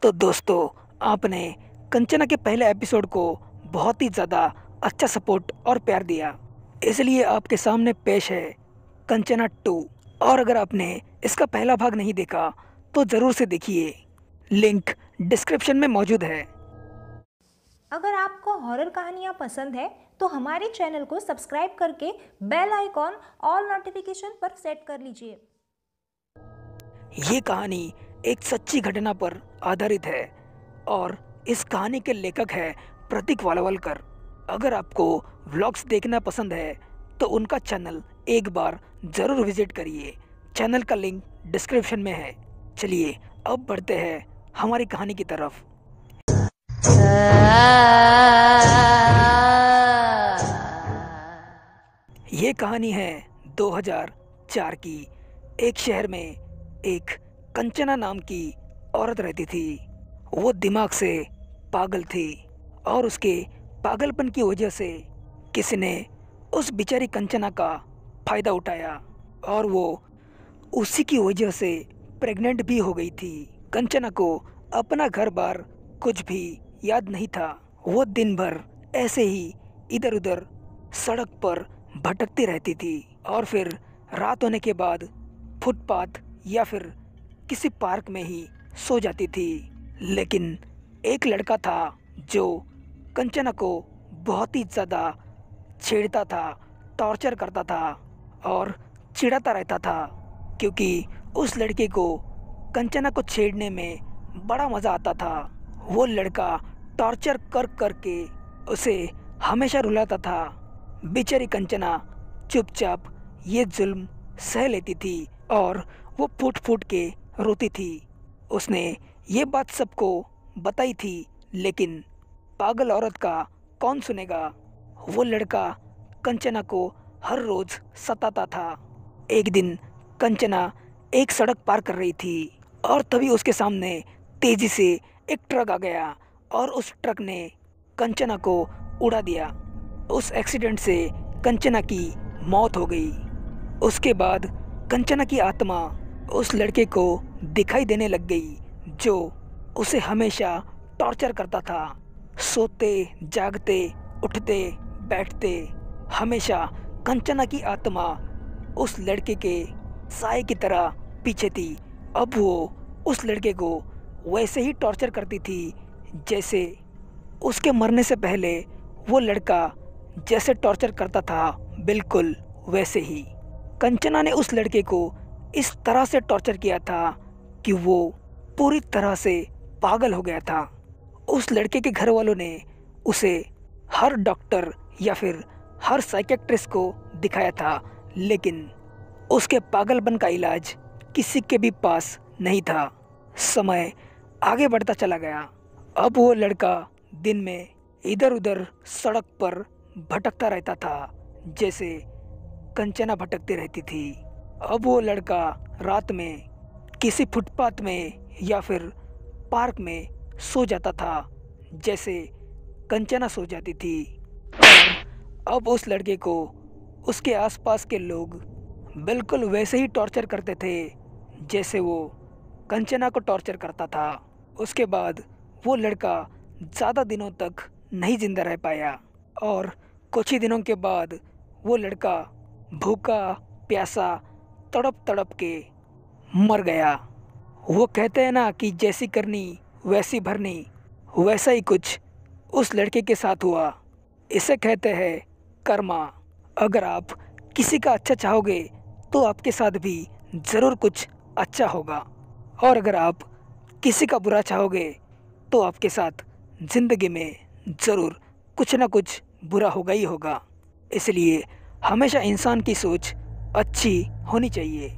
तो दोस्तों, आपने कंचना के पहले एपिसोड को बहुत ही ज़्यादा अच्छा सपोर्ट और प्यार दिया, इसलिए आपके सामने पेश है कंचना 2। और अगर आपने इसका पहला भाग नहीं देखा तो ज़रूर से देखिए, लिंक डिस्क्रिप्शन में मौजूद है। अगर आपको हॉरर कहानियाँ पसंद है तो हमारे चैनल को सब्सक्राइब करके बेल आइकॉन ऑल नोटिफिकेशन पर सेट कर लीजिए। ये कहानी एक सच्ची घटना पर आधारित है और इस कहानी के लेखक है प्रतीक वालावलकर। अगर आपको व्लॉग्स देखना पसंद है तो उनका चैनल एक बार ज़रूर विजिट करिए। चैनल का लिंक डिस्क्रिप्शन में है। चलिए अब बढ़ते हैं हमारी कहानी की तरफ। ये कहानी है 2004 की। एक शहर में एक कंचना नाम की औरत रहती थी। वो दिमाग से पागल थी और उसके पागलपन की वजह से किसी ने उस बेचारी कंचना का फायदा उठाया और वो उसी की वजह से प्रेग्नेंट भी हो गई थी। कंचना को अपना घर बार कुछ भी याद नहीं था। वो दिन भर ऐसे ही इधर उधर सड़क पर भटकती रहती थी और फिर रात होने के बाद फुटपाथ या फिर किसी पार्क में ही सो जाती थी। लेकिन एक लड़का था जो कंचना को बहुत ही ज़्यादा छेड़ता था, टॉर्चर करता था और चिढ़ाता रहता था, क्योंकि उस लड़के को कंचना को छेड़ने में बड़ा मज़ा आता था। वो लड़का टॉर्चर कर कर के उसे हमेशा रुलाता था। बेचारी कंचना चुपचाप ये जुल्म सह लेती थी और वो फूट फूट के रोती थी। उसने ये बात सबको बताई थी, लेकिन पागल औरत का कौन सुनेगा। वो लड़का कंचना को हर रोज सताता था। एक दिन कंचना एक सड़क पार कर रही थी और तभी उसके सामने तेजी से एक ट्रक आ गया और उस ट्रक ने कंचना को उड़ा दिया। उस एक्सीडेंट से कंचना की मौत हो गई। उसके बाद कंचना की आत्मा उस लड़के को दिखाई देने लग गई जो उसे हमेशा टॉर्चर करता था। सोते जागते उठते बैठते हमेशा कंचना की आत्मा उस लड़के के साए की तरह पीछे थी। अब वो उस लड़के को वैसे ही टॉर्चर करती थी जैसे उसके मरने से पहले वो लड़का जैसे टॉर्चर करता था, बिल्कुल वैसे ही। कंचना ने उस लड़के को इस तरह से टॉर्चर किया था कि वो पूरी तरह से पागल हो गया था। उस लड़के के घर वालों ने उसे हर डॉक्टर या फिर हर साइकियाट्रिस्ट को दिखाया था, लेकिन उसके पागलपन का इलाज किसी के भी पास नहीं था। समय आगे बढ़ता चला गया। अब वो लड़का दिन में इधर उधर सड़क पर भटकता रहता था जैसे कंचना भटकती रहती थी। अब वो लड़का रात में किसी फुटपाथ में या फिर पार्क में सो जाता था जैसे कंचना सो जाती थी। और अब उस लड़के को उसके आसपास के लोग बिल्कुल वैसे ही टॉर्चर करते थे जैसे वो कंचना को टॉर्चर करता था। उसके बाद वो लड़का ज़्यादा दिनों तक नहीं जिंदा रह पाया और कुछ ही दिनों के बाद वो लड़का भूखा प्यासा तड़प तड़प के मर गया। वो कहते हैं ना कि जैसी करनी वैसी भरनी, वैसा ही कुछ उस लड़के के साथ हुआ। इसे कहते हैं कर्मा। अगर आप किसी का अच्छा चाहोगे तो आपके साथ भी ज़रूर कुछ अच्छा होगा, और अगर आप किसी का बुरा चाहोगे तो आपके साथ ज़िंदगी में ज़रूर कुछ ना कुछ बुरा होगा ही होगा। इसलिए हमेशा इंसान की सोच अच्छी होनी चाहिए।